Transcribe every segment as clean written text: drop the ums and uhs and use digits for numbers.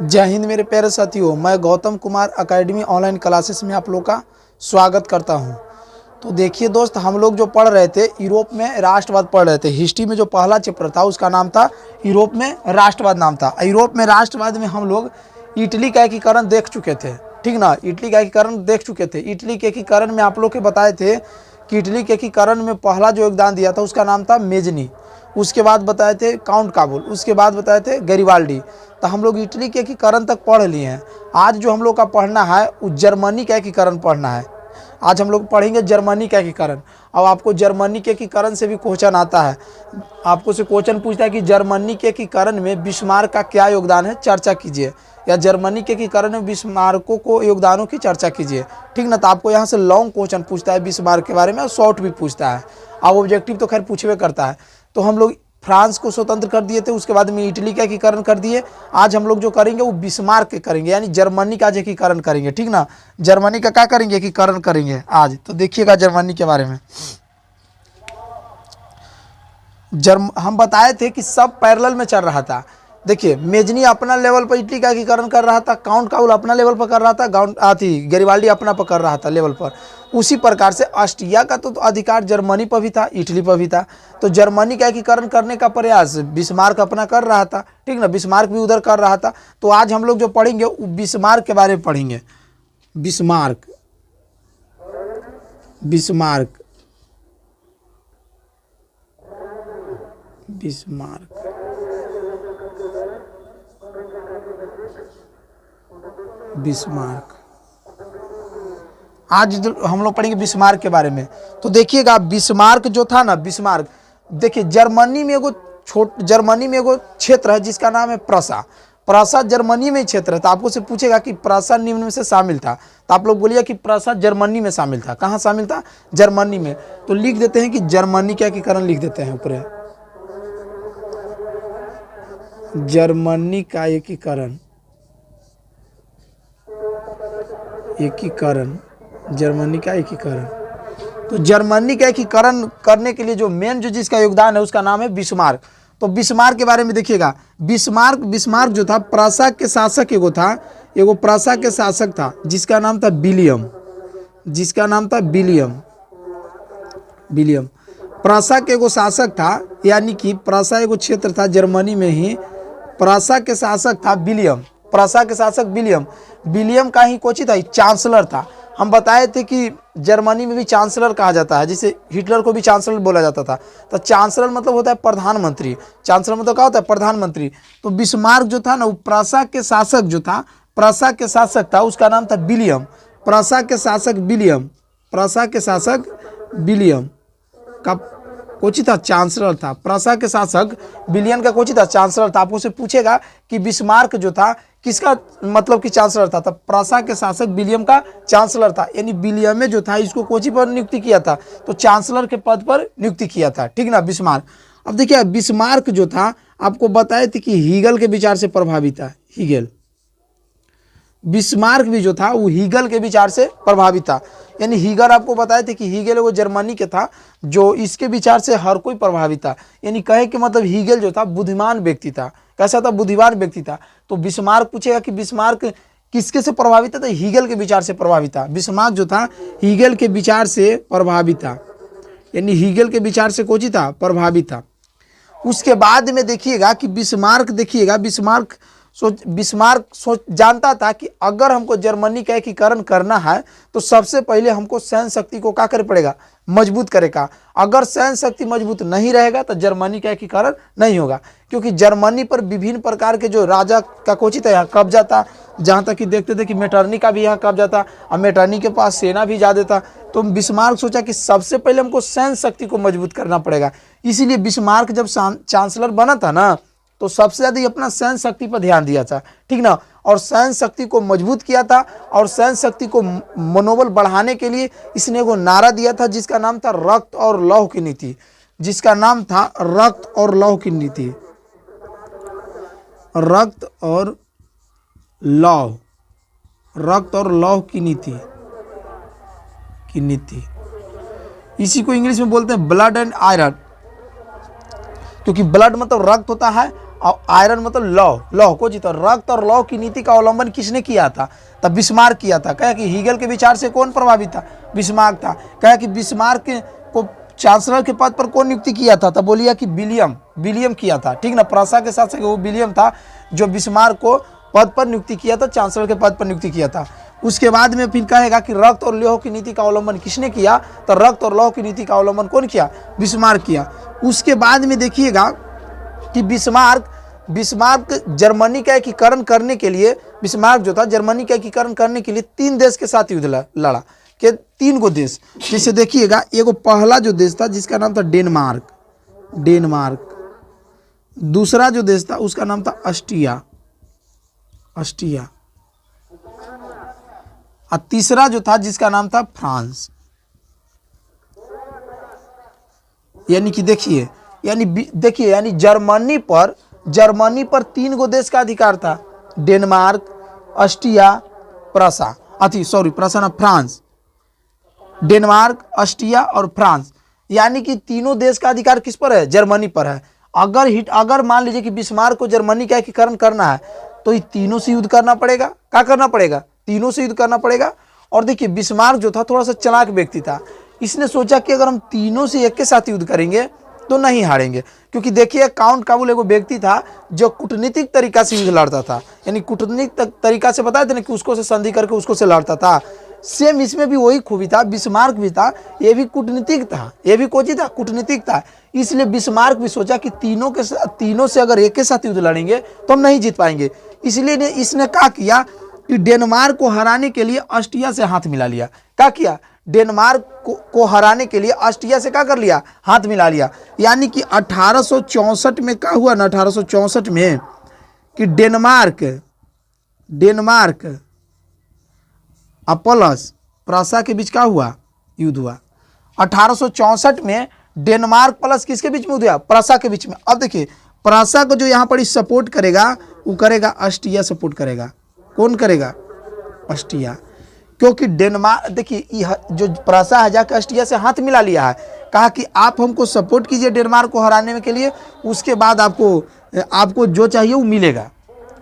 जय हिंद मेरे प्यारे साथियों, मैं Gautam Kumar academy online classes में आप लोग का स्वागत करता हूं। तो देखिए दोस्त, हम लोग जो पढ़ रहे थे यूरोप में राष्ट्रवाद पढ़ रहे थे। हिस्ट्री में जो पहला चैप्टर था उसका नाम था यूरोप में राष्ट्रवाद नाम था। यूरोप में राष्ट्रवाद में हम लोग इटली का एकीकरण देख चुके थे, ठीक ना। इटली का एकीकरण देख चुके थे। इटली के एकीकरण में आप लोग के बताए थे कि इटली के एकीकरण में पहला जो योगदान दिया था उसका नाम था मेजनी। उसके बाद बताए थे काउंट काबुल, उसके बाद बताए थे गैरिबाल्डी। तो हम लोग इटली के एकीकरण तक पढ़ लिए हैं। आज जो हम लोग का पढ़ना है वो जर्मनी का एकीकरण पढ़ना है। आज हम लोग पढ़ेंगे जर्मनी का एकीकरण। अब आपको जर्मनी के एकीकरण से भी क्वेश्चन आता है। आपको से क्वेश्चन पूछता है कि जर्मनी के एकीकरण में बिस्मार्क का क्या योगदान है, चर्चा कीजिए। या जर्मनी के एकीकरण में बिस्मार्कों को योगदानों की चर्चा कीजिए, ठीक ना। तो आपको यहाँ से लॉन्ग क्वेश्चन पूछता है बिस्मार्क के बारे में और शॉर्ट भी पूछता है। अब ऑब्जेक्टिव तो खैर पूछवे करता है। तो हम लोग फ्रांस को स्वतंत्र कर दिए थे, उसके बाद में इटली का एकीकरण कर दिए। आज हम लोग जो करेंगे वो बिस्मार्क के करेंगे, यानी जर्मनी का एकीकरण करेंगे, ठीक ना। जर्मनी का क्या करेंगे, एकीकरण करेंगे आज। तो देखिएगा जर्मनी के बारे में। हम बताए थे कि सब पैरेलल में चल रहा था। देखिए, मेजनी अपना लेवल पर इटली का एकीकरण कर रहा था, काउंट काउल अपना लेवल पर कर रहा था, गैरिबाल्डी अपना पर कर रहा था लेवल पर। उसी प्रकार से ऑस्ट्रिया का तो अधिकार जर्मनी पर भी था, इटली पर भी था। तो जर्मनी का एकीकरण करने का प्रयास बिस्मार्क अपना कर रहा था, ठीक ना। बिस्मार्क भी उधर कर रहा था। तो आज हम लोग जो पढ़ेंगे वो बिस्मार्क के बारे में पढ़ेंगे। बिस्मार्क बिस्मार्क बिस्मार्क बिस्मार्क आज हम लोग पढ़ेंगे बिस्मार्क के बारे में। तो देखिएगा बिस्मार्क जो था ना, बिस्मार्क, देखिए जर्मनी में एगो क्षेत्र है जिसका नाम है प्रसा। प्रसा जर्मनी में क्षेत्र है। तो आपको से पूछेगा कि प्रसा निम्न में से शामिल था, तो आप लोग बोलिए कि प्रसा जर्मनी में शामिल था। कहाँ शामिल था? जर्मनी में। तो लिख देते हैं कि जर्मनी का एकीकरण लिख देते हैं ऊपर, जर्मनी का एकीकरण जर्मनी का एकीकरण। तो जर्मनी का एकीकरण करने के लिए जो मेन जो जिसका योगदान है उसका नाम है बिस्मार्क। तो बिस्मार्क के बारे में देखिएगा। बिस्मार्क जो था प्रसा के शासक एगो प्रसा के शासक था जिसका नाम था विलियम। प्रसा के एगो शासक था, यानी कि प्रसा एगो क्षेत्र था जर्मनी में ही। प्रसा के शासक था विलियम। प्रसा के शासक विलियम का ही कोची था, चांसलर था। हम बताए थे कि जर्मनी में भी चांसलर कहा जाता है, जिसे हिटलर को भी चांसलर बोला जाता था। तो चांसलर मतलब होता है प्रधानमंत्री। चांसलर मतलब क्या होता है? प्रधानमंत्री। तो बिस्मार्क जो था ना, वो प्रसा के शासक था, उसका नाम था विलियम। प्रसा के शासक विलियम का कोची था, चांसलर था। प्रसा के शासक विलियम का कोची था, चांसलर था। आपको से पूछेगा कि बिस्मार्क जो था किसका मतलब कि चांसलर था? तो प्रसा के शासक विलियम का चांसलर था, यानी विलियम में जो था इसको कोची पर नियुक्ति किया था, तो चांसलर के पद पर नियुक्ति किया था, ठीक ना, बिस्मार्क। अब देखिए बिस्मार्क जो था आपको बताए थे कि हीगल के विचार से प्रभावित था। बिस्मार्क भी जो था वो हीगल के विचार से प्रभावित था। यानी हीगल, आपको बताए थे कि हीगल वो जर्मनी के था जो इसके विचार से हर कोई प्रभावित था। यानी कहे कि मतलब हीगल जो था बुद्धिमान व्यक्ति था। कैसा था? बुद्धिमान व्यक्ति था। तो बिस्मार्क पूछेगा कि बिस्मार्क किसके से प्रभावित था? तो हीगल के विचार से प्रभावित था। बिस्मार्क जो था हीगल के विचार से प्रभावित था, यानी हीगल के विचार से कोची था, प्रभावित था। उसके बाद में देखिएगा कि बिस्मार्क जानता था कि अगर हमको जर्मनी का एकीकरण करना है तो सबसे पहले हमको सैन्य शक्ति को क्या करे पड़ेगा? मजबूत करेगा। अगर सैन्य शक्ति मजबूत नहीं रहेगा तो जर्मनी का एकीकरण नहीं होगा, क्योंकि जर्मनी पर विभिन्न प्रकार के जो राजा का कोची था यहाँ कब्जा था। जहाँ तक कि देखते थे कि मेटरनी का भी यहाँ कब्जा था और मेटरनी के पास सेना भी ज़्यादा था। तो बिस्मार्क सोचा कि सबसे पहले हमको सैन्य शक्ति को मजबूत करना पड़ेगा। इसीलिए बिस्मार्क जब चांसलर बना था ना, तो सबसे ज़्यादा अपना सैन्य शक्ति पर ध्यान दिया था, ठीक ना। और सैन्य शक्ति को मजबूत किया था, और सैन्य शक्ति को मनोबल बढ़ाने के लिए इसने एगो नारा दिया था जिसका नाम था रक्त और लौह की नीति। रक्त और लौह की नीति। इसी को इंग्लिश में बोलते हैं ब्लड एंड आयरन। क्योंकि ब्लड मतलब रक्त होता है और आयरन मतलब लौह को जीता। रक्त और लौह की नीति का अवलंबन किसने किया था? तब बिस्मार्क किया था। कहा कि हीगल के विचार से कौन प्रभावित था? बिस्मार्क था। कहा कि बिस्मार्क को चांसलर के पद पर कौन नियुक्ति किया था? तब बोलिए कि विलियम किया था। ठीक ना, प्रासा के साथ वो विलियम था जो बिस्मार्क को पद पर नियुक्ति किया था, चांसलर के पद पर नियुक्ति किया था। उसके बाद में फिर कहेगा कि रक्त और लौह की नीति का अवलंबन किसने किया? तो रक्त और लौह की नीति का अवलंबन कौन किया? बिस्मार्क किया। उसके बाद में देखिएगा कि बिस्मार्क जर्मनी का एकीकरण करने के लिए, बिस्मार्क जो था जर्मनी का एकीकरण करने के लिए 3 देश के साथ युद्ध लड़ा। के 3 गो देश, जैसे देखिएगा एगो पहला जो देश था जिसका नाम था डेनमार्क। दूसरा जो देश था उसका नाम था ऑस्ट्रिया। और तीसरा जो था जिसका नाम था फ्रांस। यानी कि देखिए यानी जर्मनी पर 3 गो देश का अधिकार था, Denmark, Austria, France. Denmark, Austria और फ्रांस, यानी कि तीनों देश का अधिकार किस पर है? जर्मनी पर है। अगर मान लीजिए कि बिस्मार्क को जर्मनी का एकीकरण करना है तो ये तीनों से युद्ध करना पड़ेगा। क्या करना पड़ेगा? तीनों से युद्ध करना पड़ेगा। और देखिए बिस्मार्क जो था थोड़ा सा चालाक व्यक्ति था। इसने सोचा कि अगर हम तीनों से एक के साथ युद्ध करेंगे तो नहीं हारेंगे, क्योंकि देखिए काउंट काबुल एगो व्यक्ति था जो कूटनीतिक तरीका से युद्ध लड़ता था। यानी कूटनीतिक तरीका से बताए थे ना कि उसको से संधि करके उसको से लड़ता था। सेम इसमें भी वही खूबी था। बिस्मार्क भी था, ये भी कूटनीतिक था, ये भी कोची था, कूटनीतिक था। इसलिए बिस्मार्क भी सोचा कि तीनों से अगर एक के साथ युद्ध लड़ेंगे तो हम नहीं जीत पाएंगे। इसलिए इसने क्या किया कि डेनमार्क को हराने के लिए ऑस्ट्रिया से हाथ मिला लिया। क्या किया? डेनमार्क को हराने के लिए ऑस्ट्रिया से क्या कर लिया? हाथ मिला लिया। यानी कि 1864 में क्या हुआ ना, 1864 में कि डेनमार्क प्लस प्रासा के बीच क्या हुआ? युद्ध हुआ। 1864 में डेनमार्क प्लस किसके बीच में युद्ध हुआ? प्रासा के बीच में। अब देखिए प्रासा को जो यहाँ पर सपोर्ट करेगा वो करेगा ऑस्ट्रिया सपोर्ट करेगा। कौन करेगा? ऑस्ट्रिया। क्योंकि डेनमार्क देखिए जो प्रासा है जाकर ऑस्ट्रिया से हाथ मिला लिया है। कहा कि आप हमको सपोर्ट कीजिए डेनमार्क को हराने के लिए, उसके बाद आपको जो चाहिए वो मिलेगा।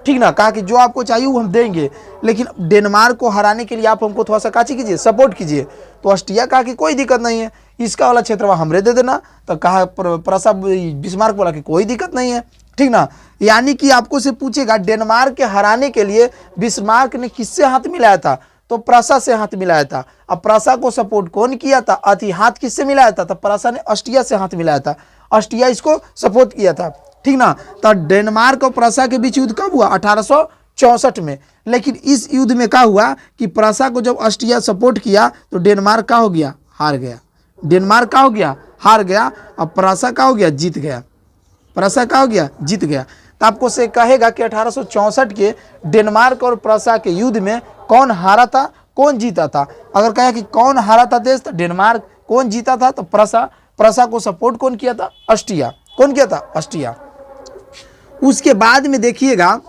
ठीक ना, कहा कि जो आपको चाहिए वो हम देंगे, लेकिन डेनमार्क को हराने के लिए आप हमको थोड़ा सा काची कीजिए, सपोर्ट कीजिए। तो ऑस्ट्रिया कहा कि कोई दिक्कत नहीं है, इसका वाला क्षेत्र वह हमरे दे देना। तो कहा प्रासा बिस्मार्क बोला कि कोई दिक्कत नहीं है। ठीक ना, यानी कि आपको से पूछेगा डेनमार्क के हराने के लिए बिस्मार्क ने किससे हाथ मिलाया था? तो प्रासा से हाथ मिलाया था। अब प्रासा को सपोर्ट कौन किया था? हाथ किससे मिलाया था? तो प्रासा ने ऑस्ट्रिया से हाथ मिलाया था, ऑस्ट्रिया इसको सपोर्ट किया था। ठीक ना, तो डेनमार्क और प्रासा के बीच युद्ध कब हुआ? 1864 में। लेकिन इस युद्ध में क्या हुआ कि प्रासा को जब ऑस्ट्रिया सपोर्ट किया तो डेनमार्क का हो गया? हार गया। डेनमार्क का हो गया? हार गया। अब प्रासा का हो गया? जीत गया। प्रासा का हो गया? जीत गया। तो आपको से कहेगा कि 1864 के डेनमार्क और प्रासा के युद्ध में कौन हारा था, कौन जीता था? अगर कहे कि कौन हारा था देश, तो डेनमार्क। कौन जीता था? तो प्रासा को सपोर्ट कौन किया था? ऑस्ट्रिया। कौन किया था? ऑस्ट्रिया। उसके बाद में देखिएगा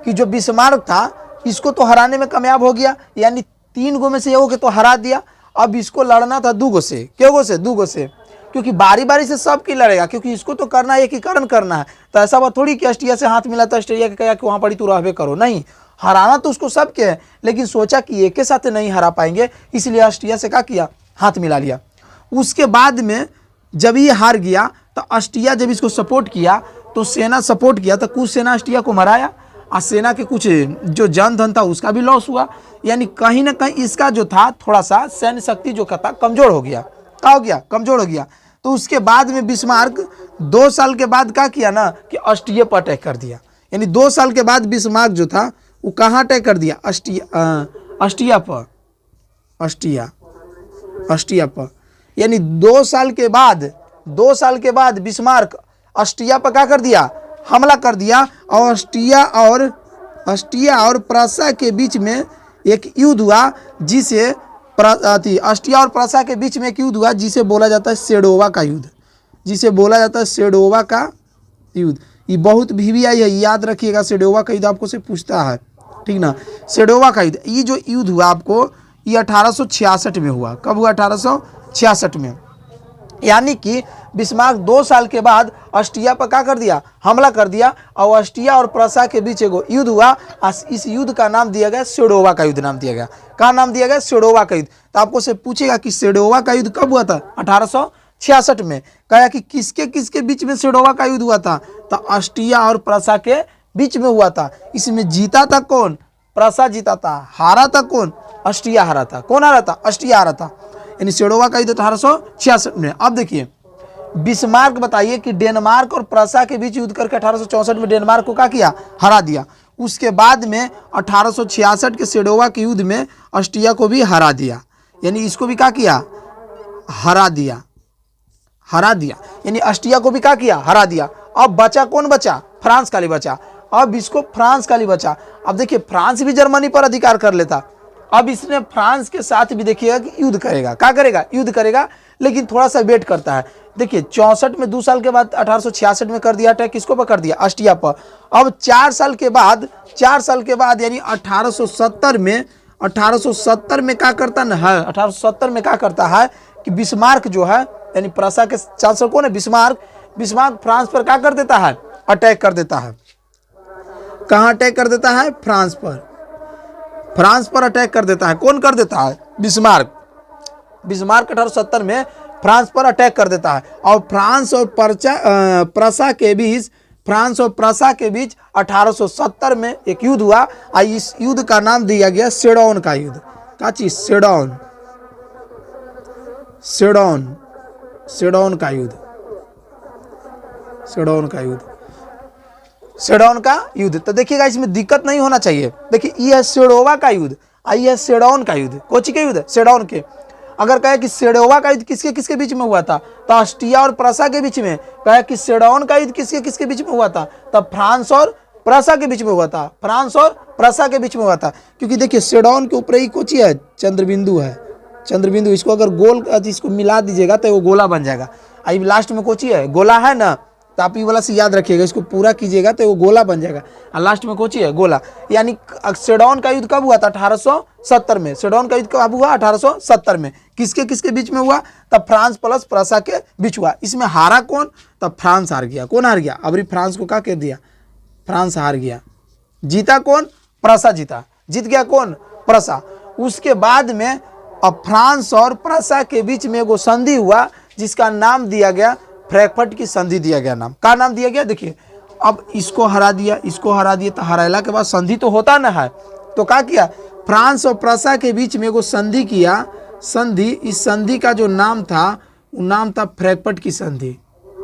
कि जो बिस्मार्क था इसको तो हराने में कामयाब हो गया, यानी 3 गो में से एगो के तो हरा दिया। अब इसको लड़ना था 2 गो से। क्या गो से? 2 गो से, क्योंकि बारी बारी से सब की लड़ेगा, क्योंकि इसको तो करना है, एकीकरण करना है। तो ऐसा बात थोड़ी कि ऑस्ट्रिया से हाथ मिला तो ऑस्ट्रिया के कहा कि वहाँ पर तू रहबे करो, नहीं, हराना तो उसको सबके है। लेकिन सोचा कि एक के साथ नहीं हरा पाएंगे, इसलिए ऑस्ट्रिया से क्या किया? हाथ मिला लिया। उसके बाद में जब ये हार गया तो ऑस्ट्रिया जब इसको सपोर्ट किया तो सेना सपोर्ट किया तो कुछ सेना ऑस्ट्रिया को मराया, और सेना के कुछ जो जन धन था उसका भी लॉस हुआ। यानी कहीं ना कहीं इसका जो था थोड़ा सा सैन्य शक्ति जो था कमजोर हो गया। क्या हो गया? कमजोर हो गया। तो उसके बाद में बिस्मार्क 2 साल के बाद क्या किया ना कि ऑस्ट्रिया पर अटैक कर दिया। यानी 2 साल के बाद बिस्मार्क जो था वो कहाँ अटैक कर दिया? ऑस्ट्रिया पर। यानी 2 साल के बाद बिस्मार्क ऑस्ट्रिया पर क्या कर दिया? हमला कर दिया। और ऑस्ट्रिया और प्रासा के बीच में एक युद्ध हुआ जिसे ऑस्ट्रिया और प्रासा के बीच में एक युद्ध हुआ जिसे बोला जाता है सेडोवा का युद्ध। ये बहुत VVI है, याद रखिएगा। सेडोवा का युद्ध आपको से पूछता है। ठीक ना, सेडोवा का युद्ध, ये जो युद्ध हुआ आपको ये 1866 में हुआ। कब हुआ? 1866 में। यानी कि बिस्मार्क 2 साल के बाद ऑस्ट्रिया पर क्या कर दिया, हमला कर दिया, और ऑस्ट्रिया और प्रसा के बीच एगो युद्ध हुआ। इस युद्ध का नाम दिया गया सेडोवा का युद्ध नाम दिया गया। क्या नाम दिया गया, सेडोवा का युद्ध। तो आपको से पूछेगा कि सेडोवा का युद्ध कब हुआ था, 1866 में। कहा कि किसके किसके बीच में सेडोवा का युद्ध हुआ था, तो ऑस्ट्रिया और प्रसा के बीच में हुआ था। इसमें जीता था कौन, प्रसा जीता था। हारा था कौन, ऑस्ट्रिया हारा था। कौन हारा था, ऑस्ट्रिया हारा था। यानी सेडोवा का युद्ध 1866 में। अब देखिए बिस्मार्क बताइए कि डेनमार्क और प्रसा के बीच युद्ध करके 1864 में डेनमार्क को क्या किया, हरा दिया। उसके बाद में 1866 के सेडोवा के युद्ध में ऑस्ट्रिया को भी हरा दिया। यानी इसको भी क्या किया, हरा दिया, हरा दिया। यानी ऑस्ट्रिया को भी क्या किया, हरा दिया। अब बचा कौन, बचा फ्रांस खाली बचा। अब इसको फ्रांस खाली बचा। अब देखिए फ्रांस भी जर्मनी पर अधिकार कर लेता। अब इसने फ्रांस के साथ भी देखिएगा कि युद्ध करेगा। क्या करेगा, युद्ध करेगा, लेकिन थोड़ा सा वेट करता है। देखिए 64 में 2 साल के बाद 1866 में कर दिया अटैक, किसको पर कर दिया, ऑस्ट्रिया पर। अब 4 साल के बाद यानी 1870 में क्या करता है, 1870 में क्या करता है कि बिस्मार्क जो है, यानी प्रसा के चांसलर कौन है, बिस्मार्क फ्रांस पर क्या कर देता है, अटैक कर देता है। कहाँ अटैक कर देता है, फ्रांस पर अटैक कर देता है। कौन कर देता है, बिस्मार्क 1870 में फ्रांस पर अटैक कर देता है। और फ्रांस और प्रसा के बीच 1870 में एक युद्ध हुआ। इस युद्ध का नाम दिया गया सेडोन का युद्ध। क्या चीज, सेडोन का युद्ध, सेडोन का युद्ध। तो देखिएगा इसमें दिक्कत नहीं होना चाहिए। देखिए ये है सेडोवा का युद्ध, ये है सेडोन का युद्ध। कोची के युद्ध, सेडोन के। अगर कहे कि सेडोवा का युद्ध किसके किसके बीच में हुआ था, तो ऑस्ट्रिया और प्रसा के बीच में। कहे कि सेडोन का युद्ध किसके किसके बीच में हुआ था, तब फ्रांस और प्रसा के बीच में हुआ था। क्योंकि देखिए सेडोन के ऊपर ही कोची है, चंद्रबिंदु है, इसको अगर गोल इसको मिला दीजिएगा तो वो गोला बन जाएगा। आई लास्ट में कोची है, गोला है ना, तो आप ये वाला से याद रखिएगा, इसको पूरा कीजिएगा तो वो गोला बन जाएगा। और लास्ट में कोची है, गोला। यानी सेडोन का युद्ध कब हुआ था, 1870 में। सेडोन का युद्ध कब हुआ, 1870 में। किसके किसके बीच में हुआ, तब फ्रांस प्लस प्रसा के बीच हुआ। इसमें हारा कौन, तब फ्रांस हार गया। कौन हार गया, अबरी फ्रांस को क्या कह दिया, फ्रांस हार गया। जीता कौन, प्रसा जीता। जीत गया कौन, प्रसा। उसके बाद में अब फ्रांस और प्रसा के बीच में एगो संधि हुआ, जिसका नाम दिया गया फ्रैंकफर्ट की संधि दिया गया। नाम का नाम दिया गया। देखिए अब इसको हरा दिया, तो हराला के बाद संधि तो होता ना है, तो क्या किया, फ्रांस और प्रसा के बीच में एगो संधि किया। इस संधि का जो नाम था, वो नाम था फ्रैंकफर्ट की संधि।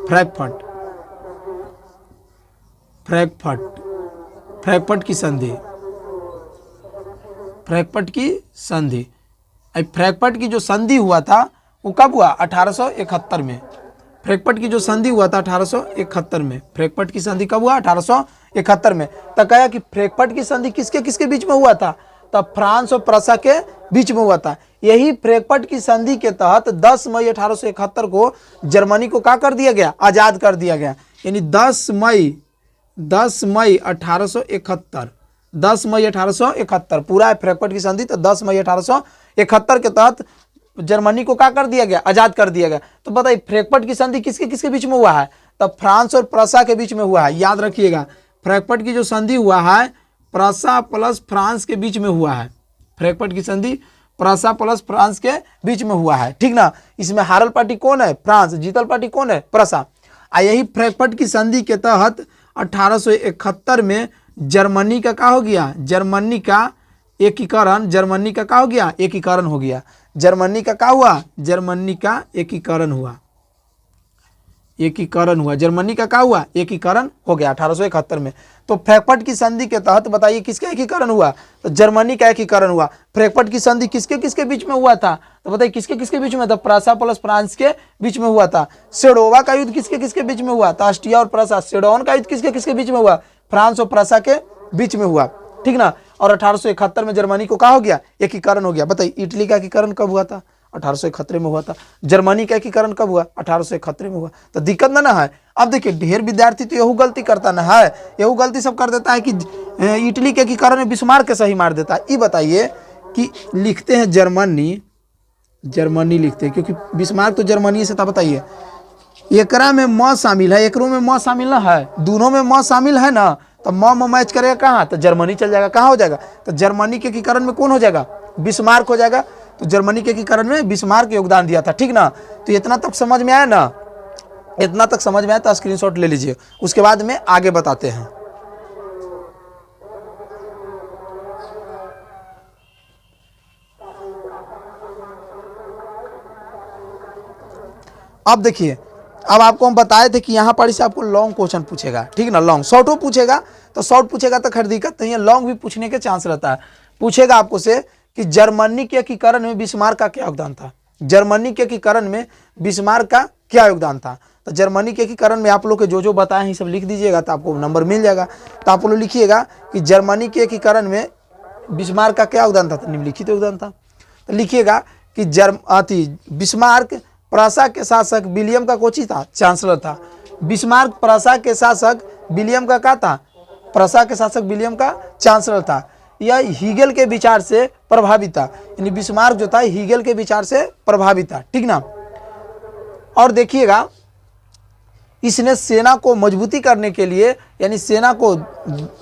फ्रैंकफर्ट की संधि। फ्रैंकफर्ट की जो संधि हुआ था वो कब हुआ, 1871 में। फ्रैंकफर्ट की जो संधि हुआ था 1871 में। फ्रैंकफर्ट की संधि कब हुआ, 1871 में। तो कहा कि फ्रैंकफर्ट की संधि किसके किसके बीच में हुआ था, तब फ्रांस और प्रसा के बीच में हुआ था। यही फ्रैंकफर्ट की संधि के तहत 10 मई 1871 को जर्मनी को क्या कर दिया गया, आजाद कर दिया गया। यानी 10 मई 1871 पूरा है फ्रैंकफर्ट की संधि। तो 10 मई 1871 के तहत जर्मनी को क्या कर दिया गया, आजाद कर दिया गया। तो बताइए फ्रैंकफर्ट की संधि किसके किसके बीच में हुआ है, तब फ्रांस और प्रसा के बीच में हुआ है। याद रखिएगा फ्रैंकफर्ट की जो संधि हुआ है, प्रसा प्लस फ्रांस के बीच में हुआ है। फ्रैंकफर्ट की संधि प्रसा प्लस फ्रांस के बीच में हुआ है, ठीक ना। इसमें हारल पार्टी कौन है, फ्रांस। जीतल पार्टी कौन है, प्रसा। यही फ्रैंकफर्ट की संधि के तहत 1871 में जर्मनी का क्या हो गया, जर्मनी का एकीकरण हो गया। जर्मनी का क्या हुआ, जर्मनी का एकीकरण हुआ। जर्मनी का क्या हुआ, एकीकरण हो गया 1871 में। तो फ्रैंकफर्ट की संधि के तहत बताइए किसका एकीकरण हुआ, तो जर्मनी का एकीकरण हुआ। फ्रैंकफर्ट की संधि किसके किसके बीच में हुआ था, तो बताइए किसके किसके बीच में था, प्रसा प्लस फ्रांस के बीच में हुआ था। सेडोवा का युद्ध किसके किसके बीच में हुआ था, ऑस्ट्रिया और प्रसा। सेडोन का युद्ध किसके किसके बीच में हुआ, फ्रांस और प्रसा के बीच में हुआ, ठीक ना। और 1871 में जर्मनी को क्या हो गया, एकीकरण हो गया। बताइए इटली का एकीकरण कब हुआ था, 1871 में हुआ था। जर्मनी का एकीकरण कब हुआ, 1871 में हुआ। तो दिक्कत ना है। अब देखिए ढेर विद्यार्थी तो यही गलती करता ना है, यही गलती सब कर देता है कि इटली के एकीकरण में बिस्मार्क के सही मार देता है। ये बताइए कि लिखते हैं जर्मनी लिखते हैं क्योंकि बिस्मार्क तो जर्मनी से था। बताइए, एकरा में म शामिल है, एकरों में म शामिल ना है, दोनों में म शामिल है ना, तो म मैच करेगा कहाँ, तो जर्मनी चल जाएगा। कहाँ हो जाएगा, तो जर्मनी के एकीकरण में कौन हो जाएगा, बिस्मार्क हो जाएगा। तो जर्मनी के एकीकरण में बिस्मार्क योगदान दिया था, ठीक ना। तो इतना तक समझ में आया ना, इतना तक समझ में आया तो स्क्रीनशॉट ले लीजिए, उसके बाद में आगे बताते हैं। अब देखिए, अब आपको हम बताए थे कि यहाँ पर इसे आपको लॉन्ग क्वेश्चन पूछेगा, ठीक ना। लॉन्ग शॉर्टो पूछेगा, तो शॉर्ट पूछेगा तो खैर दिक्कत नहीं है, लॉन्ग भी पूछने के चांस रहता है। पूछेगा आपको से कि जर्मनी के एकीकरण में बिस्मार्क का क्या योगदान था, जर्मनी के एकीकरण में बिस्मार्क का क्या योगदान था। तो जर्मनी के एकीकरण में आप लोग के जो बताए हैं सब लिख दीजिएगा, तो आपको नंबर मिल जाएगा। तो आप लोग लिखिएगा कि जर्मनी के एकीकरण में बिस्मार्क का क्या योगदान था, तो निम्नलिखित योगदान था। तो लिखिएगा कि बिस्मार्क प्रसा के शासक विलियम का कोची था, चांसलर था। बिस्मार्क प्रसा के शासक विलियम का क्या था, प्रसा के शासक विलियम का चांसलर था। यह हीगेल के विचार से प्रभावित था, यानी बिस्मार्क जो था हीगेल के विचार से प्रभावित था, ठीक ना। और देखिएगा, इसने सेना को मजबूती करने के लिए, यानी सेना को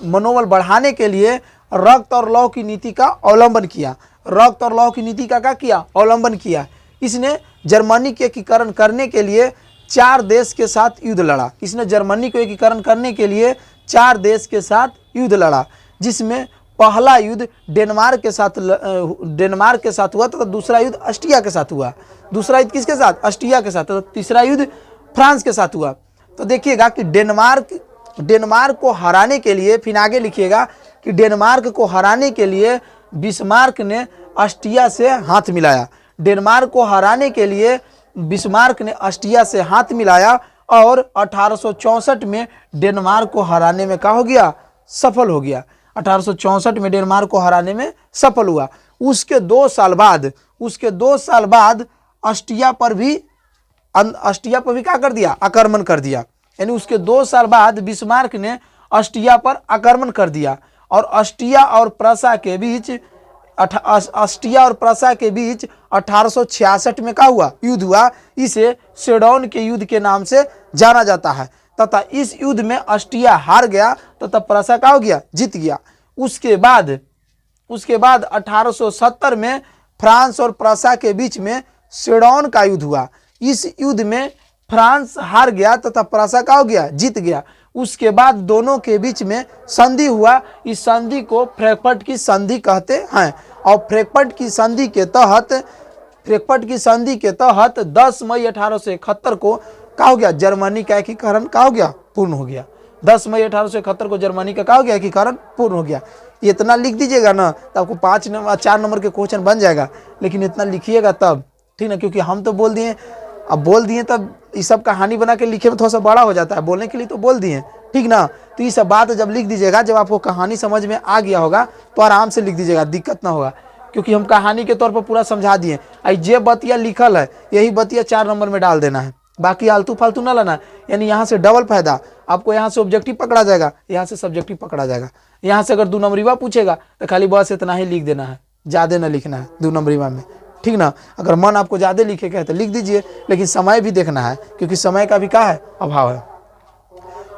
मनोबल बढ़ाने के लिए रक्त और लौह की नीति का अवलंबन किया। रक्त और लौह की नीति का क्या किया, अवलंबन किया। इसने जर्मनी के एकीकरण करने के लिए 4 देश के साथ युद्ध लड़ा। इसने जर्मनी को एकीकरण करने के लिए 4 देश के साथ युद्ध लड़ा, जिसमें पहला युद्ध डेनमार्क के साथ हुआ, तो दूसरा युद्ध ऑस्ट्रिया के साथ हुआ। दूसरा युद्ध किसके साथ, ऑस्ट्रिया के साथ। तो तीसरा युद्ध फ्रांस के साथ हुआ। तो देखिएगा कि डेनमार्क को हराने के लिए, फिर आगे लिखिएगा कि डेनमार्क को हराने के लिए बिस्मार्क ने ऑस्ट्रिया से हाथ मिलाया। डेनमार्क को हराने के लिए बिस्मार्क ने ऑस्ट्रिया से हाथ मिलाया और 1864 में डेनमार्क को हराने में क्या हो गया, सफल हो गया। 1864 में डेनमार्क को हराने में सफल हुआ। उसके 2 साल बाद ऑस्ट्रिया पर भी क्या कर दिया, आक्रमण कर दिया। यानी उसके 2 साल बाद बिस्मार्क ने ऑस्ट्रिया पर आक्रमण कर दिया और ऑस्ट्रिया और प्रसा के बीच 1866 में क्या हुआ, युद्ध हुआ। इसे सेडौन के युद्ध के नाम से जाना जाता है तथा इस युद्ध में ऑस्ट्रिया हार गया तथा प्रसा क्या हो गया, जीत गया। उसके बाद 1870 में फ्रांस और प्रसा के बीच में सेडौन का युद्ध हुआ। इस युद्ध में फ्रांस हार गया तथा प्रसा क्या हो गया, जीत गया। उसके बाद दोनों के बीच में संधि हुआ। इस संधि को फ्रैंकफर्ट की संधि कहते हैं और फ्रैंकफर्ट की संधि के तहत 10 मई 1871 को क्या हो गया, जर्मनी का एकीकरण क्या हो गया, पूर्ण हो गया। 10 मई 1871 को जर्मनी का क्या हो गया, एकीकरण पूर्ण हो गया। इतना लिख दीजिएगा ना, तो आपको 4 नंबर के क्वेश्चन बन जाएगा। लेकिन इतना लिखिएगा तब, ठीक ना, क्योंकि हम तो बोल दिए, अब बोल दिए तब ये सब कहानी बना के लिखे में थोड़ा सा बड़ा हो जाता है। बोलने के लिए तो बोल दिए, ठीक ना। तो ये सब बात जब लिख दीजिएगा, जब आपको कहानी समझ में आ गया होगा तो आराम से लिख दीजिएगा, दिक्कत ना होगा, क्योंकि हम कहानी के तौर पर पूरा समझा दिए। जे बतिया लिखल है यही बतिया 4 नंबर में डाल देना है, बाकी आलतू फालतू ना लाना। यानी यहाँ से डबल फायदा, आपको यहाँ से ऑब्जेक्टिव पकड़ा जाएगा, यहाँ से सब्जेक्टिव पकड़ा जाएगा। यहाँ से अगर 2 नंबरीवा पूछेगा तो खाली बस इतना ही लिख देना है, ज़्यादा ना लिखना है 2 नंबरीवा में, ठीक ना। अगर मन आपको ज़्यादा लिखे के है तो लिख दीजिए, लेकिन समय भी देखना है, क्योंकि समय का भी क्या है, अभाव है।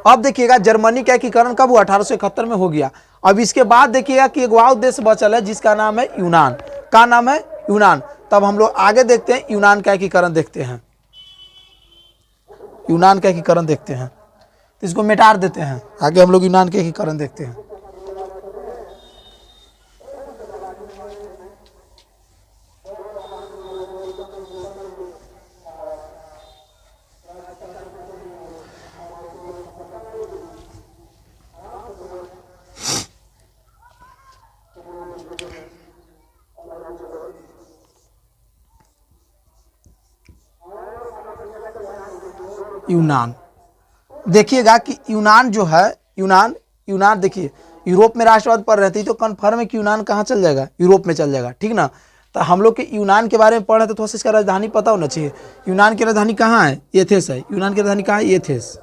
अब देखिएगा जर्मनी का एकीकरण कब हुआ, 1871 में हो गया। अब इसके बाद देखिएगा कि एक और देश बचल है जिसका नाम है यूनान। का नाम है, यूनान। तब हम लोग आगे देखते हैं यूनान का एकीकरण देखते हैं। यूनान का एकीकरण देखते हैं, तो इसको मिटा देते हैं, आगे हम लोग यूनान का एकीकरण देखते हैं। यूनान देखिएगा कि यूनान जो है, यूनान देखिए, यूरोप में राष्ट्रवाद पर रहती तो कन्फर्म है कि यूनान कहाँ चल जाएगा, यूरोप में चल जाएगा, ठीक ना। तो हम लोग के यूनान के बारे में पढ़ रहे तो थोड़ा सा इसका राजधानी पता होना चाहिए। यूनान की राजधानी कहाँ है, एथेंस है। यूनान की राजधानी कहाँ है, एथेंस।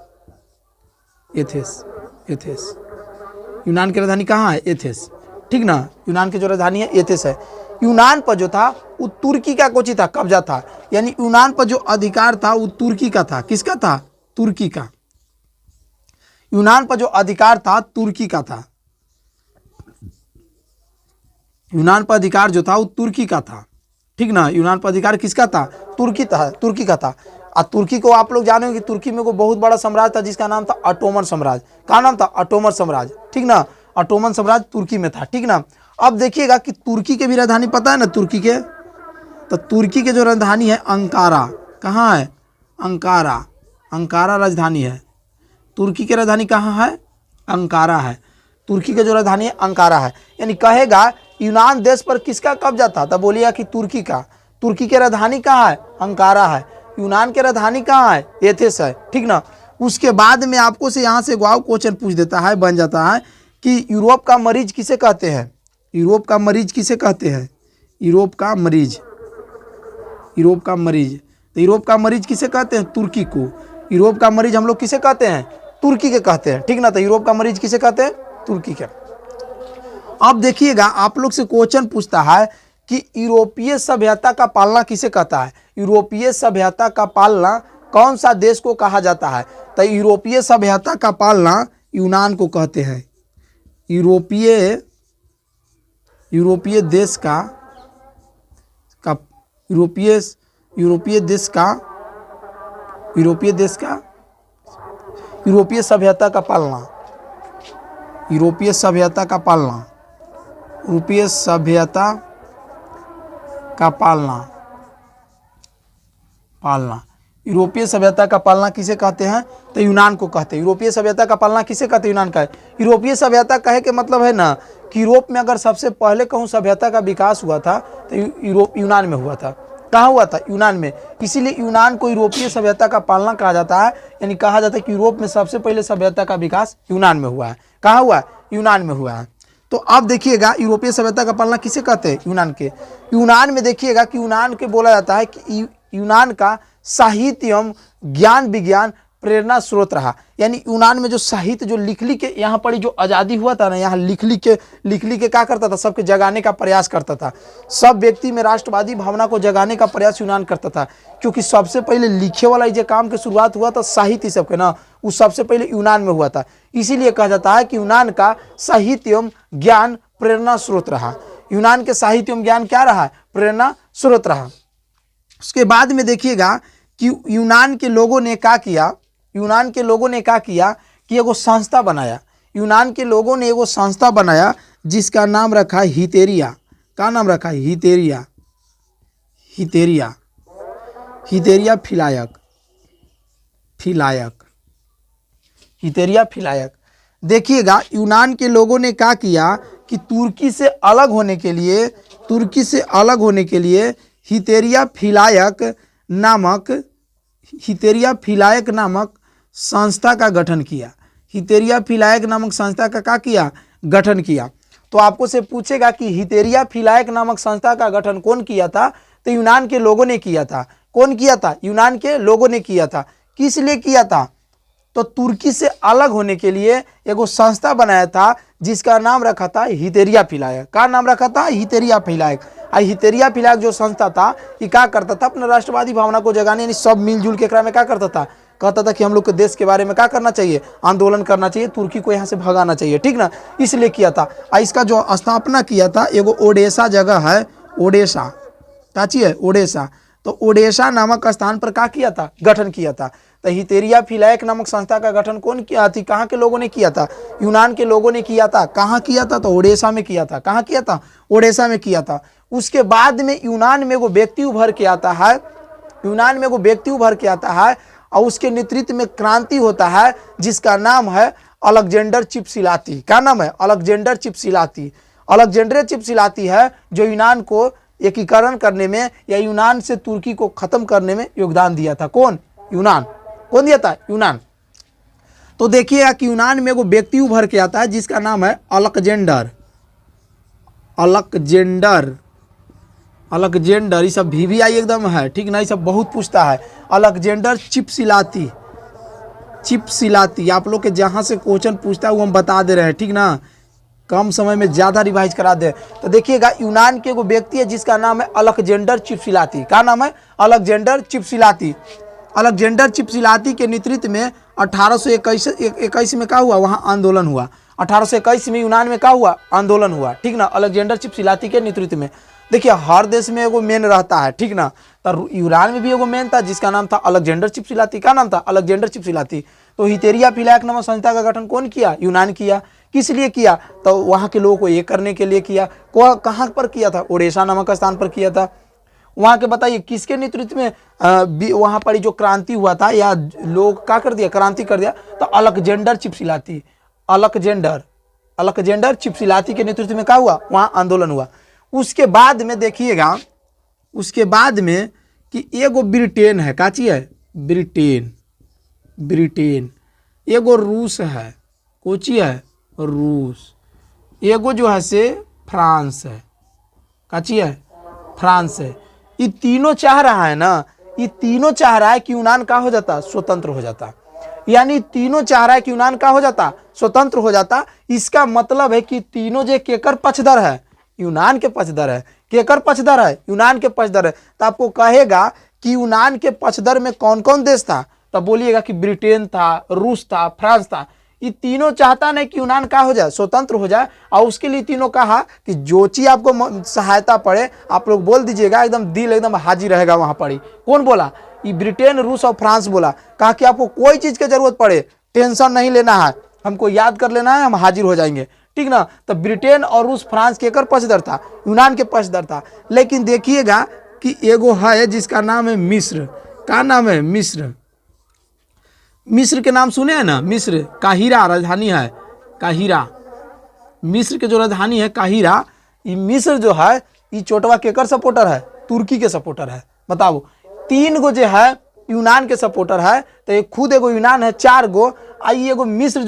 यूनान की राजधानी कहाँ है, एथेंस, ठीक ना। यूनान की जो राजधानी है एथेंस है। यूनान पर जो था वो तुर्की का कोची था, कब्जा था, यानी यूनान पर जो अधिकार था वो तुर्की का था। किसका था? तुर्की का। यूनान पर जो अधिकार था तुर्की का था। यूनान पर अधिकार जो था वो तुर्की का था, ठीक ना। यूनान पर अधिकार किसका था? तुर्की का था। और तुर्की को आप लोग जाने कि तुर्की में को बहुत बड़ा साम्राज्य था जिसका नाम था ऑटोमन साम्राज्य। क्या नाम था? ऑटोमन साम्राज्य, ठीक ना। ऑटोमन साम्राज्य तुर्की में था, ठीक ना। अब देखिएगा कि तुर्की के भी राजधानी पता है ना, तुर्की के, तो तुर्की के जो राजधानी है अंकारा। कहाँ है? अंकारा। अंकारा राजधानी है। तुर्की की राजधानी कहाँ है? अंकारा है। तुर्की की जो राजधानी है अंकारा है। यानी कहेगा यूनान देश पर किसका कब्जा था? तब बोलिएगा कि तुर्की का। तुर्की की राजधानी कहाँ है? अंकारा है। यूनान की राजधानी कहाँ है? एथेंस है, ठीक ना। उसके बाद में आपको से यहाँ से वाव क्वेश्चन पूछ देता है, बन जाता है कि यूरोप का मरीज किसे कहते हैं? यूरोप का मरीज किसे कहते हैं? यूरोप का मरीज। यूरोप का मरीज, तो यूरोप का मरीज किसे कहते हैं? तुर्की को। यूरोप का मरीज हम लोग किसे कहते हैं? तुर्की के कहते हैं, ठीक ना। तो यूरोप का मरीज किसे कहते हैं? तुर्की के। अब देखिएगा आप लोग से क्वेश्चन पूछता है कि यूरोपीय सभ्यता का पालना किसे कहता है? यूरोपीय सभ्यता का पालना कौन सा देश को कहा जाता है? तो यूरोपीय सभ्यता का पालना यूनान को कहते हैं। यूरोपीय देश का यूरोपीय सभ्यता का पालना, यूरोपीय सभ्यता का पालना, यूरोपीय सभ्यता का पालना, यूरोपीय सभ्यता का पालना किसे कहते हैं? तो यूनान को कहते हैं। यूरोपीय सभ्यता का पालना किसे कहते हैं? यूनान का है। यूरोपीय सभ्यता कहे के मतलब है ना कि यूरोप में अगर सबसे पहले कहूँ सभ्यता का विकास हुआ था तो यूनान में हुआ था। कहाँ हुआ था? यूनान में। इसीलिए यूनान को यूरोपीय सभ्यता का पालना कहा जाता है। यानी कहा जाता है कि यूरोप में सबसे पहले सभ्यता का विकास यूनान में हुआ है। कहाँ हुआ है? यूनान में हुआ है। तो अब देखिएगा यूरोपीय सभ्यता का पालना किसे कहते हैं? यूनान के। यूनान में देखिएगा कि यूनान के बोला जाता है कि यूनान का साहित्य एवं ज्ञान विज्ञान प्रेरणा स्रोत रहा। यानी यूनान में जो साहित्य जो लिख के यहाँ पर जो आज़ादी हुआ था ना, यहाँ लिख के क्या करता था? सबके जगाने का प्रयास करता था। सब व्यक्ति में राष्ट्रवादी भावना को जगाने का प्रयास यूनान करता था। क्योंकि सबसे पहले लिखे वाला जो काम की शुरुआत हुआ था साहित्य सबके ना, वो सबसे पहले यूनान में हुआ था। इसीलिए कहा जाता है कि यूनान का साहित्य एवं ज्ञान प्रेरणा स्रोत रहा। यूनान के साहित्य एवं ज्ञान क्या रहा? प्रेरणा स्रोत रहा। उसके बाद में देखिएगा कि यूनान के लोगों ने क्या किया? यूनान के लोगों ने क्या किया कि एगो संस्था बनाया। यूनान के लोगों ने एगो संस्था बनाया जिसका नाम रखा हितेरिया। क्या नाम रखा? हितेरिया। हितेरिया, हितेरिया फिलायक, हितेरिया फिलायक। देखिएगा यूनान के लोगों ने क्या किया कि तुर्की से अलग होने के लिए हितेरिया फिलायक नामक संस्था का गठन किया। हितेरिया फिलायक नामक संस्था का क्या किया? गठन किया। तो आपको से पूछेगा कि हितेरिया फिलायक नामक संस्था का गठन कौन किया था? तो यूनान के लोगों ने किया था। कौन किया था? यूनान के लोगों ने किया था। किस लिए किया था? तो तुर्की से अलग होने के लिए एगो संस्था बनाया था जिसका नाम रखा था हितेरिया फिलायक। का नाम रखा था? हितेरिया फिलायक। हितेरिया फिलायक जो संस्था था ये क्या करता था? अपना राष्ट्रवादी भावना को जगाने, यानी सब मिलजुल के एकरा में क्या करता था? कहता था कि हम लोग के देश के बारे में क्या करना चाहिए? आंदोलन करना चाहिए, तुर्की को यहाँ से भगाना चाहिए, ठीक ना। इसलिए किया था। इसका जो स्थापना किया था एगो ओडेसा जगह है, ओडेसा। काची है? ओडेसा। तो ओडेसा नामक स्थान पर क्या किया था? गठन किया था। तो हितेरिया फिलायक नामक संस्था का गठन कौन किया थी? कहाँ के लोगों ने किया था? यूनान के लोगों ने किया था। कहाँ किया था? तो ओडेसा में किया था। कहाँ किया था? ओडेसा में किया था। उसके बाद में यूनान में एगो व्यक्ति उभर के आता है, और उसके नेतृत्व में क्रांति होता है जिसका नाम है अलेक्जेंडर चिपसिलाती। क्या नाम है? अलेक्जेंडर चिपसिलाती। अलेक्जेंडर चिपसिलाती है जो यूनान को एकीकरण करने में या यूनान से तुर्की को खत्म करने में योगदान दिया था। कौन? यूनान। कौन दिया था? यूनान। तो देखिएगा कि यूनान में एगो व्यक्ति उभर के आता है जिसका नाम है अलेक्जेंडर। ये सब VVI एकदम है, ठीक ना। ये सब बहुत पूछता है। अलेक्जेंडर चिपसिलाती। आप लोग के जहाँ से क्वेश्चन पूछता है वो हम बता दे रहे हैं, ठीक ना। कम समय में ज़्यादा रिवाइज करा दे। तो देखिएगा, यूनान के एगो व्यक्ति है जिसका नाम है अलेक्जेंडर चिपसिलाती। क्या नाम है? अलेक्जेंडर चिपसिलाती। अलेक्जेंडर चिपसिलाती के नेतृत्व में 1821 में क्या हुआ? वहाँ आंदोलन हुआ। 1821 में यूनान में क्या हुआ? आंदोलन हुआ, ठीक ना, अलेक्जेंडर चिपसिलाती के नेतृत्व में। देखिए, हर देश में एगो मेन रहता है, ठीक ना। तो यूनान में भी एगो मेन था जिसका नाम था अलेक्जेंडर चिपसिलाती। क्या नाम था? अलेक्जेंडर चिपसिलाती। तो हितेरिया पिलायक नामक संस्था का गठन कौन किया? यूनान किया। किस लिए किया? तो वहाँ के लोगों को एक करने के लिए किया। कहाँ पर किया था? ओडेसा नामक स्थान पर किया था। वहाँ के बताइए किसके नेतृत्व में वहाँ पर जो क्रांति हुआ था, या लोग क्या कर दिया? क्रांति कर दिया। तो अलेक्जेंडर चिपसिलाती, अलेक्जेंडर चिपसिलाती के नेतृत्व में क्या हुआ? वहाँ आंदोलन हुआ। उसके बाद में देखिएगा, उसके बाद में कि एगो ब्रिटेन है। का चीज है? ब्रिटेन। एगो रूस है। कोची है? रूस। एगो जो है से फ्रांस है। का चीज है? फ्रांस है। ये तीनों चाह रहा है ना, ये तीनों चाह रहा है कि यूनान का हो जाता? स्वतंत्र हो जाता। यानी तीनों चाह रहा है कि यूनान का हो जाता? स्वतंत्र हो जाता। इसका मतलब है कि तीनों जो केकर पक्षधर है? यूनान के पक्षधर है। केकर पक्षधर है? यूनान के पक्षधर है। तो आपको कहेगा कि यूनान के पक्षधर में कौन कौन देश था? तो बोलिएगा कि ब्रिटेन था, रूस था, फ्रांस था। ये तीनों चाहता नहीं कि यूनान का हो जाए? स्वतंत्र हो जाए। और उसके लिए तीनों कहा कि जो चीज आपको सहायता पड़े आप लोग बोल दीजिएगा, एकदम दिल एकदम हाजिर रहेगा वहां पर ही। कौन बोला? ये ब्रिटेन, रूस और फ्रांस बोला। कहा कि आपको कोई चीज की जरूरत पड़े टेंशन नहीं लेना है, हमको याद कर लेना है, हम हाजिर हो जाएंगे, ठीक ना। तो ब्रिटेन और रूस, फ्रांस केकर पक्षधर था? यूनान के पक्षधर था। लेकिन देखिएगा कि एगो है जिसका नाम है मिस्र। का नाम है? मिस्र। मिस्र के नाम सुने हैं ना? मिस्र, काहिरा राजधानी है, काहिरा। मिस्र के जो राजधानी है काहिरा। ये मिस्र जो है, ये चोटवा केकर सपोर्टर है? तुर्की के सपोर्टर है। बताओ, 3 गो जो है यूनान के सपोर्टर है, तो एक खुद एगो यूनान है, 4 गो। आई एगो मिस्र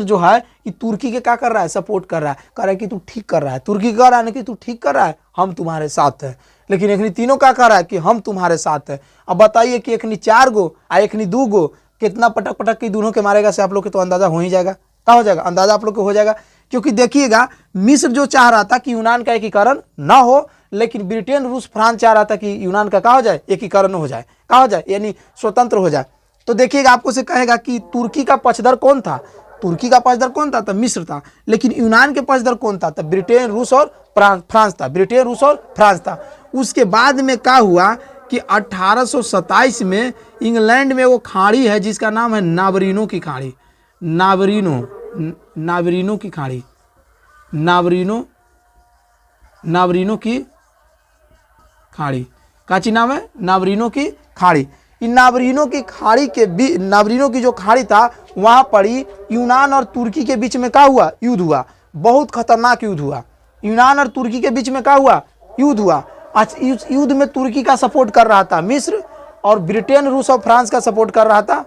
जो है ये तुर्की के क्या कर रहा है? सपोर्ट कर रहा है। कह रहा है कि तू ठीक कर रहा है। तुर्की कह रहा है ना कि तू ठीक कर रहा है, हम तुम्हारे साथ है। लेकिन एकनी तीनों क्या कह रहा है? कि हम तुम्हारे साथ है। अब बताइए कि एकनी 4 गो आ एकनी 2 गो कितना पटक पटक के दोनों के मारेगा से आप लोग के तो अंदाजा हो ही जाएगा। क्या हो जाएगा? अंदाजा आप लोग को हो जाएगा। क्योंकि देखिएगा, मिस्र जो चाह रहा था कि यूनान का एकीकरण ना हो, लेकिन ब्रिटेन, रूस, फ्रांस चाह रहा था कि यूनान का क्या हो जाए? एकीकरण हो जाए। क्या हो जाए? यानी स्वतंत्र हो जाए। तो देखिएगा, आपको से कहेगा कि तुर्की का पक्षधर कौन था? तुर्की का पक्षधर कौन था? तो मिस्र था। लेकिन यूनान के पक्षधर कौन था? तो ब्रिटेन, रूस और फ्रांस था। ब्रिटेन, रूस और फ्रांस था। उसके बाद में क्या हुआ कि 1827 में इंग्लैंड में वो खाड़ी है जिसका नाम है नावरीनो की खाड़ी। नावरीनो की खाड़ी। नावरीनो की खाड़ी। काची नाम है? नावरीनो की खाड़ी। इन नावरीनो की खाड़ी के नावरीनो की जो खाड़ी था, वहां पर ही यूनान और तुर्की के बीच में क्या हुआ? युद्ध हुआ। बहुत खतरनाक युद्ध हुआ। यूनान और तुर्की के बीच में क्या हुआ? युद्ध हुआ। आज इस युद्ध में तुर्की का सपोर्ट कर रहा था मिस्र, और ब्रिटेन, रूस और फ्रांस का सपोर्ट कर रहा था।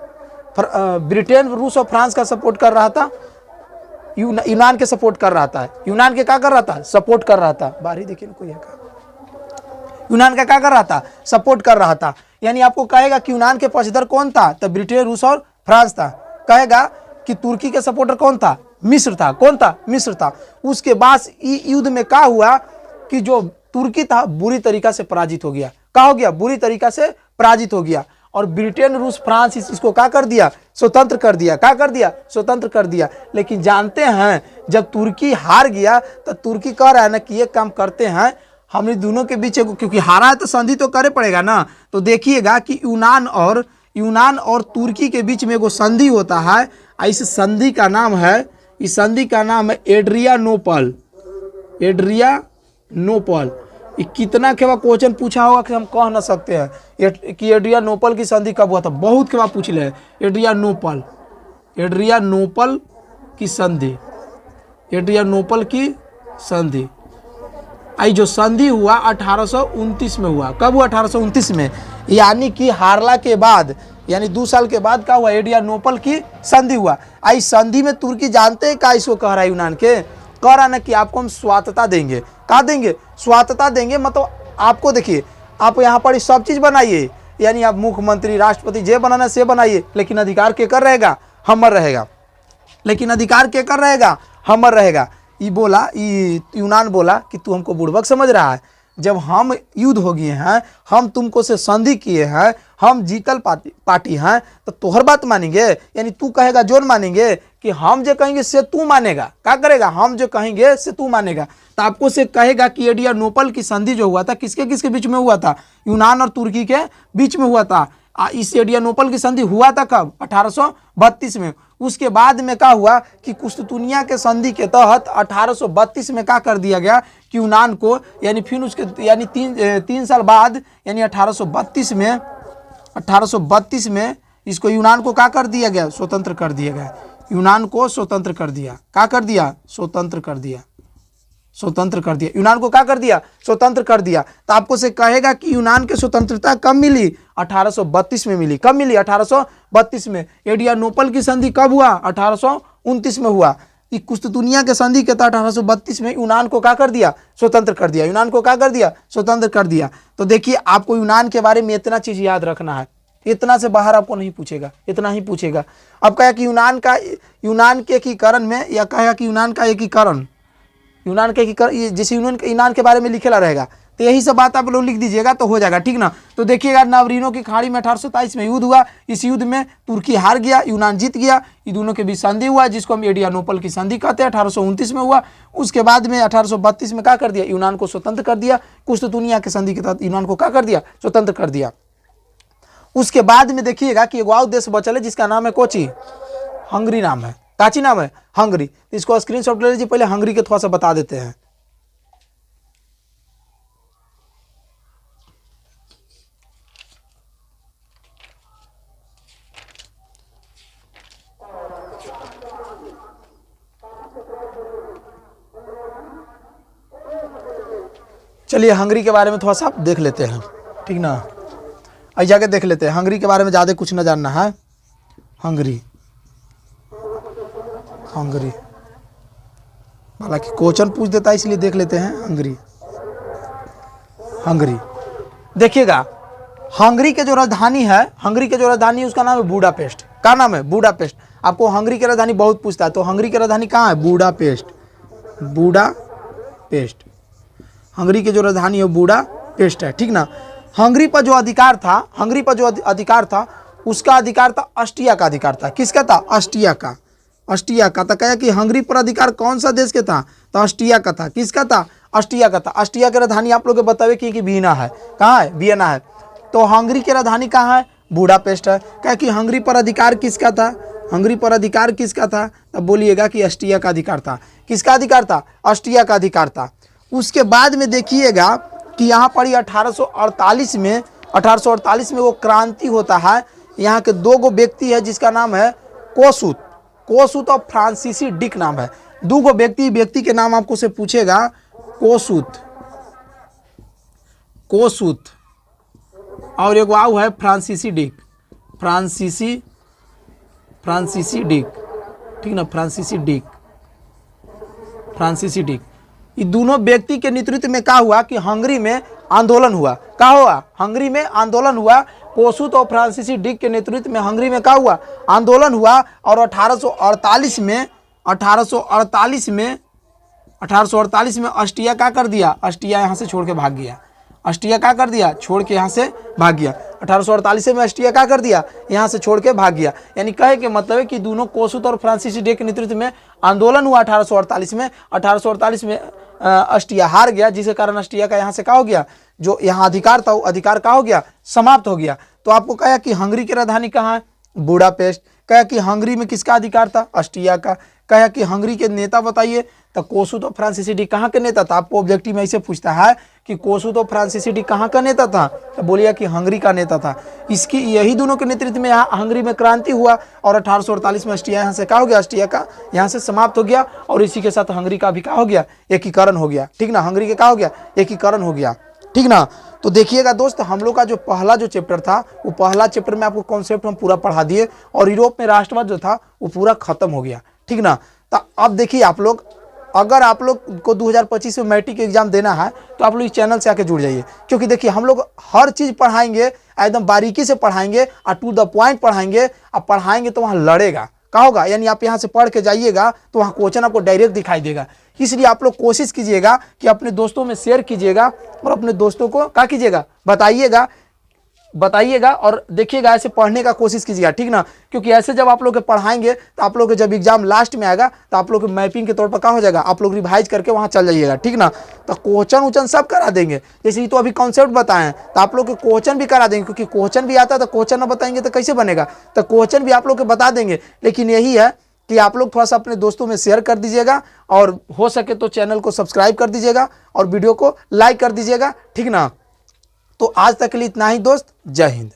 ब्रिटेन, रूस और फ्रांस का सपोर्ट कर रहा था। यूनान के सपोर्ट कर रहा था। यूनान के क्या कर रहा था? सपोर्ट कर रहा था। बारी देखिए कोई है? यूनान का क्या कर रहा था? सपोर्ट कर रहा था। यानी आपको कहेगा कि यूनान के पक्षधर कौन था? तो ब्रिटेन, रूस और फ्रांस था। कहेगा कि तुर्की के सपोर्टर कौन था? मिस्र था। कौन था? मिस्र था। उसके बाद युद्ध में क्या हुआ कि जो तुर्की था बुरी तरीका से पराजित हो गया। क्या हो गया? बुरी तरीका से पराजित हो गया। और ब्रिटेन, रूस, फ्रांस इसको क्या कर दिया? स्वतंत्र कर दिया। क्या कर दिया? स्वतंत्र कर दिया। लेकिन जानते हैं, जब तुर्की हार गया तो तुर्की कह रहा है ना कि ये काम करते हैं, हम दोनों के बीच, क्योंकि हारा है तो संधि तो करे पड़ेगा ना। तो देखिएगा कि यूनान और तुर्की के बीच में एगो संधि होता है। इस संधि का नाम है, इस संधि का नाम है एड्रियानोपल। एड्रियानोपल। ये कितना के बाद क्वेश्चन पूछा होगा कि हम कह ना सकते हैं कि एड्रियानोपल की संधि कब हुआ था? बहुत के बाद पूछ ले। एड्रियानोपल की संधि। एड्रियानोपल की संधि। आई जो संधि हुआ 1829 में हुआ। कब हुआ? 1829 में। यानी कि हारला के बाद, यानी 2 साल के बाद क्या हुआ? एड्रियानोपल की संधि हुआ। आई संधि में तुर्की जानते हैं क्या इसको कह रहा है? यूनान के कह रहा ना कि आपको हम स्वायत्तता देंगे। क्या देंगे? स्वायत्तता देंगे। मतलब आपको देखिए, आप यहाँ पर सब चीज बनाइए, यानी आप मुख्यमंत्री, राष्ट्रपति जे बनाना से बनाइए, लेकिन अधिकार केकर रहेगा? हमर रहेगा। लेकिन अधिकार केकर रहेगा? हमर रहेगा। यूनान बोला कि तू हमको बुड़बक समझ रहा है, जब हम युद्ध हो गए हैं, हम तुमको से संधि किए हैं, हम जीतल पार्टी हैं, तो तोहर बात मानेंगे? यानी तू कहेगा जोन मानेंगे कि हम जो कहेंगे से तू मानेगा? क्या करेगा? हम जो कहेंगे से तू मानेगा। तो आपको से कहेगा कि एड्रियानोपल की संधि जो हुआ था किसके किसके बीच में हुआ था? यूनान और तुर्की के बीच में हुआ था। इस एड्रियानोपल की संधि हुआ था कब? 1832 में। उसके बाद में क्या हुआ कि कुस्तुनिया के संधि के तहत 1832 में क्या कर दिया गया कि यूनान को, यानी फिर उसके यानी तीन साल बाद यानी 1832 में इसको यूनान को क्या कर दिया गया? स्वतंत्र कर दिया गया। यूनान को स्वतंत्र कर दिया। क्या कर दिया? स्वतंत्र कर दिया। स्वतंत्र कर दिया। यूनान को क्या कर दिया? स्वतंत्र कर दिया। तो आपको से कहेगा कि यूनान की स्वतंत्रता कब मिली? 1832 में मिली। कब मिली? 1832 में। एड्रियानोपल की संधि कब हुआ? 1829 में हुआ। कुस्तुनिया के संधि के तहत 1832 में यूनान को क्या कर दिया? स्वतंत्र कर दिया। यूनान को क्या कर दिया? स्वतंत्र कर दिया। तो देखिए, आपको यूनान के बारे में इतना चीज याद रखना है, इतना से बाहर आपको नहीं पूछेगा, इतना ही पूछेगा। अब कहा कि यूनान के एकीकरण में, या कहा कि यूनान का एकीकरण, यूनान के जैसे यूनान के बारे में लिखेला रहेगा, तो यही सब बात आप लोग लिख दीजिएगा तो हो जाएगा, ठीक ना। तो देखिएगा, नावरीनो की खाड़ी में 1827 में युद्ध हुआ। इस युद्ध में तुर्की हार गया, यूनान जीत गया। ये दोनों के बीच संधि हुआ जिसको हम एड्रियानोपल की संधि कहते हैं। 1829 में हुआ। उसके बाद में 1832 में क्या कर दिया? यूनान को स्वतंत्र कर दिया। कुस्तुनिया के संधि के तहत यूनान को क्या कर दिया? स्वतंत्र कर दिया। उसके बाद में देखिएगा कि एक और देश बचल है जिसका नाम है कोची, हंगरी नाम है। काची नाम है? हंगरी। तो इसको स्क्रीनशॉट ले लीजिए। पहले हंगरी के थोड़ा सा बता देते हैं। चलिए हंगरी के बारे में थोड़ा सा देख लेते हैं, ठीक ना। आई जाके देख लेते हैं। हंगरी के बारे में ज़्यादा कुछ ना जानना है। हंगरी हालांकि क्वेश्चन पूछ देता है, इसलिए देख लेते हैं। हंगरी देखिएगा, हंगरी के जो राजधानी है, उसका नाम है बुडापेस्ट। क्या नाम है? बुडापेस्ट। आपको हंगरी की राजधानी बहुत पूछता है, तो हंगरी की राजधानी कहाँ है? बुडापेस्ट। हंगरी की जो राजधानी है बुडापेस्ट है, ठीक ना। हंगरी पर जो अधिकार था, उसका अधिकार था ऑस्ट्रिया का अधिकार था। किसका था? ऑस्ट्रिया का। तो कहा कि हंगरी पर अधिकार कौन सा देश के था? तो ऑस्ट्रिया का था। किसका था? ऑस्ट्रिया का था। ऑस्ट्रिया की राजधानी आप लोग बतावे कि वियना है। कहाँ है? वियना है। तो हंगरी की राजधानी कहाँ है? बुडापेस्ट है। कहा कि हंगरी पर अधिकार किसका था? तब बोलिएगा कि ऑस्ट्रिया का अधिकार था। किसका अधिकार था? ऑस्ट्रिया का अधिकार था। उसके बाद में देखिएगा कि यहाँ पर 1848 में वो क्रांति होता है। यहाँ के दो गो व्यक्ति है जिसका नाम है कोसूत और फ्रांसीसी डिक नाम है। दो गो व्यक्ति के नाम आपको से पूछेगा। कोसूत और एक वाव है फ्रांसीसी डिक, ठीक ना। फ्रांसीसी डिक। ये दोनों व्यक्ति के नेतृत्व में क्या हुआ कि हंगरी में आंदोलन हुआ। क्या हुआ? हंगरी में आंदोलन हुआ। कोसूत और फ्रांसीसी डिक के नेतृत्व में हंगरी में क्या हुआ? आंदोलन हुआ। और 1848 में ऑस्ट्रिया क्या कर दिया? ऑस्ट्रिया यहाँ से छोड़ के भाग गया। 1848 में ऑस्ट्रिया क्या कर दिया? यहाँ से छोड़ के भाग गया। यानी कहे के मतलब है कि दोनों कोसूत और फ्रांसीसी डिक के नेतृत्व में आंदोलन हुआ 1848 में। 1848 में ऑस्ट्रिया हार गया, जिसके कारण ऑस्ट्रिया का यहाँ से क्या हो गया? जो यहाँ अधिकार था वो अधिकार क्या हो गया? समाप्त हो गया। तो आपको कहा कि हंगरी की राजधानी कहाँ है? बुडापेस्ट। कहा कि हंगरी में किसका अधिकार था? ऑस्ट्रिया का। कहा कि हंगरी के नेता बताइए, तो कोसूत और फ्रांसीसी डिक कहाँ के नेता था? आपको ऑब्जेक्टिव में ऐसे पूछता है कि कोसूत और फ्रांसीसी डिक कहाँ का नेता था? तो बोलिए कि हंगरी का नेता था। इसकी यही दोनों के नेतृत्व में यहाँ हंगरी में क्रांति हुआ। और 1848 में ऑस्ट्रिया यहाँ से क्या हो गया? ऑस्ट्रिया का यहाँ से समाप्त हो गया। और इसी के साथ हंगरी का भी क्या हो गया? एकीकरण हो गया, ठीक ना। हंगरी का क्या हो गया? एकीकरण हो गया, ठीक ना। तो देखिएगा दोस्त, हम लोग का जो पहला जो चैप्टर था, वो पहला चैप्टर में आपको कॉन्सेप्ट हम पूरा पढ़ा दिए और यूरोप में राष्ट्रवाद जो था वो पूरा खत्म हो गया, ठीक ना। तो अब देखिए, आप लोग अगर आप लोग को 2025 में मैट्रिक एग्जाम देना है तो आप लोग इस चैनल से आके जुड़ जाइए, क्योंकि देखिए हम लोग हर चीज़ पढ़ाएंगे, एकदम बारीकी से पढ़ाएंगे और टू द पॉइंट पढ़ाएंगे। अब पढ़ाएंगे तो वहाँ लड़ेगा, क्या होगा, यानी आप यहाँ से पढ़ के जाइएगा तो वहाँ क्वेश्चन आपको डायरेक्ट दिखाई देगा। इसलिए आप लोग कोशिश कीजिएगा कि अपने दोस्तों में शेयर कीजिएगा और अपने दोस्तों को क्या कीजिएगा, बताइएगा और देखिएगा, ऐसे पढ़ने का कोशिश कीजिएगा, ठीक ना। क्योंकि ऐसे जब आप लोग के पढ़ाएंगे तो आप लोग के जब एग्जाम लास्ट में आएगा तो आप लोग के मैपिंग के तौर पर क्या हो जाएगा, आप लोग रिवाइज करके वहाँ चल जाइएगा, ठीक ना। तो क्वेश्चन सब करा देंगे, जैसे ये तो अभी कॉन्सेप्ट बताएं तो आप लोग के क्वेश्चन भी करा देंगे, क्योंकि क्वेश्चन भी आता है तो क्वेश्चन ना बताएंगे तो कैसे बनेगा, तो क्वेश्चन भी आप लोग के बता देंगे। लेकिन यही है कि आप लोग थोड़ा सा अपने दोस्तों में शेयर कर दीजिएगा और हो सके तो चैनल को सब्सक्राइब कर दीजिएगा और वीडियो को लाइक कर दीजिएगा, ठीक ना। तो आज तक के लिए इतना ही दोस्त, जय हिंद।